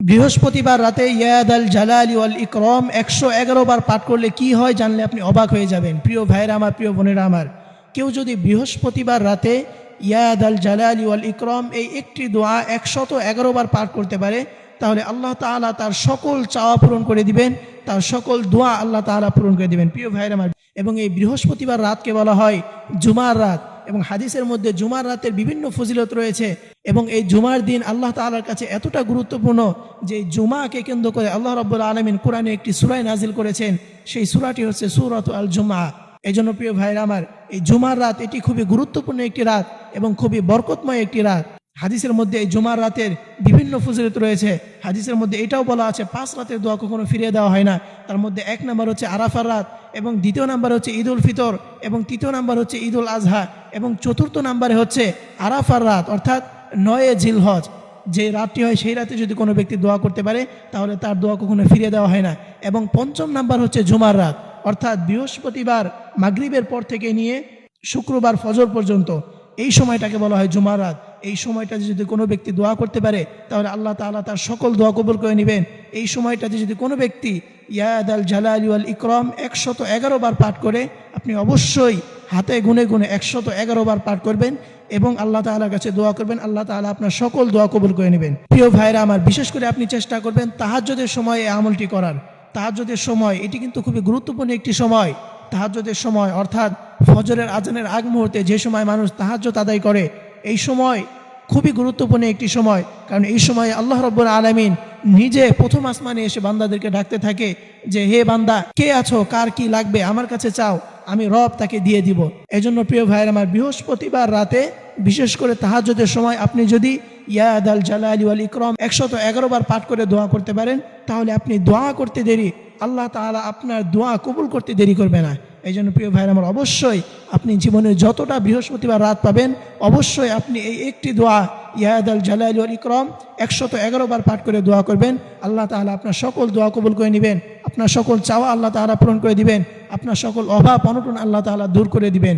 বৃহস্পতিবার রাতে ইয়াদাল জালালি ওয়াল ইকরাম 111 বার পাঠ করলে কি হয় জানলে আপনি অবাক হয়ে যাবেন। প্রিয় ভাইরা আমার, প্রিয় বোনেরা আমার, কেউ যদি বৃহস্পতিবার রাতে ইয়াদাল জালালি ওয়াল ইকরাম এই একটি দোয়া 111 বার পাঠ করতে পারে, তাহলে আল্লাহ তাআলা তার সকল চাওয়া পূরণ করে দিবেন, তার সকল দোয়া আল্লাহ তাআলা পূরণ করে দিবেন। প্রিয় ভাইরা আমার, এবং এই বৃহস্পতিবার রাতকে বলা হয় জুমার রাত, এবং হাদিসের মধ্যে জুমার রাতের বিভিন্ন ফজিলত রয়েছে। এবং এই জুমার দিন আল্লাহ তাআলার কাছে এতটা গুরুত্বপূর্ণ যে জুমাকে কেন্দ্র করে আল্লাহ রাব্বুল আলামিন কোরআনে একটি সূরা নাজিল করেছেন, সেই সূরাটি হচ্ছে সূরাতু আল জুমআ। এই জন্য প্রিয় ভাইরা আমার, এই জুমার রাত এটি খুবই গুরুত্বপূর্ণ একটি রাত এবং খুবই বরকতময় একটি রাত। হাদিসের মধ্যে এই জুমার রাতের বিভিন্ন ফজিলত রয়েছে। হাদিসের মধ্যে এটাও বলা আছে 5 রাতের দোয়া কখনো ফিরিয়ে দেওয়া হয় না। তার মধ্যে 1 নাম্বার হচ্ছে আরাফার রাত, এবং 2য় নাম্বার হচ্ছে ঈদ উল ফিতর, এবং 3য় নাম্বার হচ্ছে ঈদ উল আজহা, এবং 4র্থ নাম্বারে হচ্ছে আরাফার রাত অর্থাৎ 9 জিলহজ। যে রাতটি হয় সেই রাতে যদি কোনো ব্যক্তি দোয়া করতে পারে তাহলে তার দোয়া কখনো ফিরিয়ে দেওয়া হয় না। এবং 5ম নাম্বার হচ্ছে জুমার রাত, অর্থাৎ বৃহস্পতিবার মাগরিবের পর থেকে নিয়ে শুক্রবার ফজর পর্যন্ত এই সময়টাকে বলা হয় জুমার রাত। এই সময়টাতে যদি কোনো ব্যক্তি দোয়া করতে পারে তাহলে আল্লাহ তাআলা তার সকল দোয়া কবুল করে নেবেন। এই সময়টাতে যদি কোনো ব্যক্তি ইয়াদাল জালালি ওয়াল ইকরাম 111 বার পাঠ করে, আপনি অবশ্যই হাতে গুনে গুনে 111 বার পাঠ করবেন এবং আল্লাহ তাআলার কাছে দোয়া করবেন। আল্লাহ তাআলা আপনার সকল দোয়া কবুল করে নেবেন। প্রিয় ভাইরা আমার, বিশেষ করে আপনি চেষ্টা করবেন তাহাজ্জুদের সময় এই আমলটি করার। তাহাজ্জুদের সময় এটি কিন্তু খুবই গুরুত্বপূর্ণ একটি সময়। তাহাজ্জুদের সময় অর্থাৎ ফজরের আজানের আগ মুহূর্তে যে সময় মানুষ তাহাজ্জুদ আদায় করে, এই সময় খুবই গুরুত্বপূর্ণ একটি সময়। কারণ এই সময় আল্লাহ রাব্বুল আলামিন নিজে প্রথম আসমানে এসে বান্দাদেরকে ডাকতে থাকে যে, হে বান্দা, কে আছো, কার কি লাগবে আমার কাছে চাও, আমি রব তাকে দিয়ে দিব। এজন্য প্রিয় ভাইয়ের আমার, বৃহস্পতিবার রাতে বিশেষ করে তাহাজ্জুদের সময় আপনি যদি ইয়াদাল জালালি ওয়াল ইকরাম 111 বার পাঠ করে দোয়া করতে পারেন, তাহলে আপনি দোয়া করতে দেরি আল্লাহ তাআলা আপনার দোয়া কবুল করতে দেরি করবে না। এই জন্য প্রিয় ভাইয়ের আমার, অবশ্যই আপনি জীবনে যতটা বৃহস্পতিবার রাত পাবেন অবশ্যই আপনি এই একটি দোয়া ইয়াদাল জালালি ওয়াল ইকরাম 111 বার পাঠ করে দোয়া করবেন। আল্লাহ তাআলা আপনার সকল দোয়া কবুল করে নেবেন, আপনার সকল চাওয়া আল্লাহ তাআলা পূরণ করে দিবেন, আপনার সকল অভাব অনটন আল্লাহ তাআলা দূর করে দিবেন।